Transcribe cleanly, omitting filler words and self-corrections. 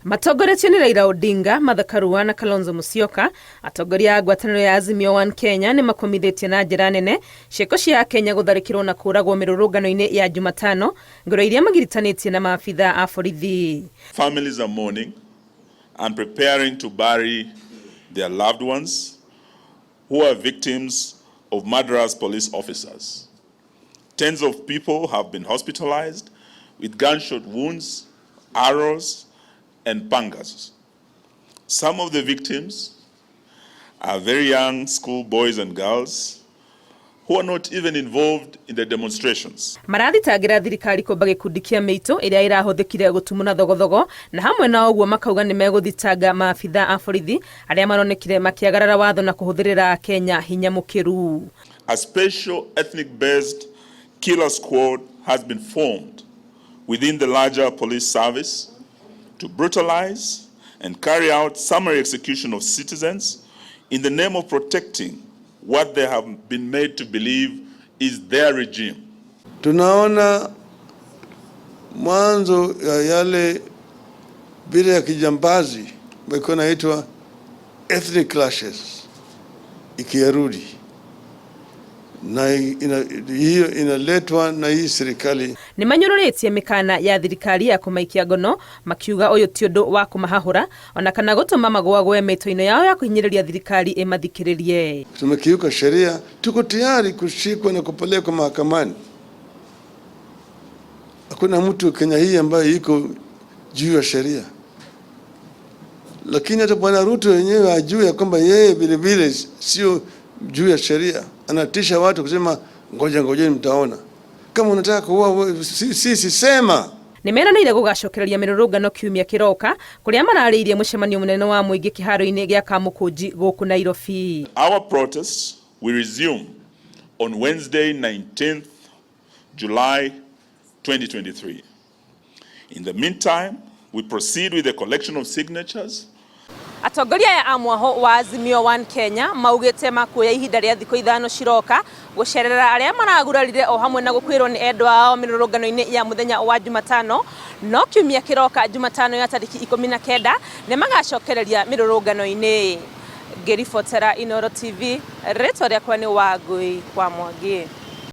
Matongoretio ni Raila Odinga, Martha Karua na Kalonzo Musyoka, atongoria a ngwatanĩro ya Azimio One Kenya ni makomithitie na njĩra nene ciĩko cia Kenya gũtharĩkĩrwo na kũragwo mĩrũrũngano-inĩ ya Jumatano, ngoro iria magiritanĩtie na maabitha a borithi. Families are mourning and preparing to bury their loved ones who are victims of murderous police officers. Tens of people have been hospitalized with gunshot wounds, arrows, and pangas. Some of the victims are very young school boys and girls who are not even involved in the demonstrations. Marathitangira thirikari kũmba gĩkundi kĩa mĩitũ ĩrĩa ĩrahũthĩkire gũtumũra thogothogo, na hamwe na ũguo makauga nĩ megũthitanga maabitha a borithi arĩa maronekire makĩagarara watho na kũhũthĩrĩra Kenya hinya mũkĩru. A special ethnic-based killer squad has been formed within the larger police service to brutalize and carry out summary execution of citizens in the name of protecting what they have been made to believe is their regime. Tunaona mwanzo ya yale bila ya kijambazi ambayo inaitwa ethnic clashes ikirudi, na hiyo inaletwa na hii serikali. Ni manyũrũrĩtie mĩkana ya thirikari ya kũmaikia ngono, makiuga ũyũ ti ũndũ wa kũmahahũra ona kana gũtũma magwagwe mĩto-inĩ yao ya kũhinyĩrĩria thirikari ĩmathikĩrĩrie. Tumekiuka sheria, tuko tayari kushikwa na kupelekwa mahakamani. Hakuna mtu Kenya hii ambaye iko juu ya sheria, lakini hata Bwana Ruto wenyewe ajue ya kwamba yeye vile vile sio juu ya sheria. Anatisha watu kusema ngoja mtaona. Kama unataka kuua sisi sema. Nimeranĩire gũgacokereria mĩrũrũngano kiumia kĩroka kũrĩa mararĩirie mũcemanio mũnene wa mũingĩ kĩharo-inĩ gĩa Kamũkũnji gũkũ Nairobi. Our protests will resume on Wednesday 19th July 2023. In the meantime, we proceed with the collection of signatures. Atongoria ya amwaho wa Azimio One Kenya maugĩte makuoya ihinda rĩa thikũ ithano ciroka gũcerera arĩa maragurarire o hamwe na gũkwĩrwo nĩ endwa ao mĩrũrũngano-inĩ ya mũthenya wa Jumatano, no kiumia kĩroka Jumatano ya tariki 19 nĩ magacokereria mĩrũrũngano-inĩ. Ngĩribotera Inooro TV, rĩtwa rĩakwa nĩ Wangũi kwa Mwangi.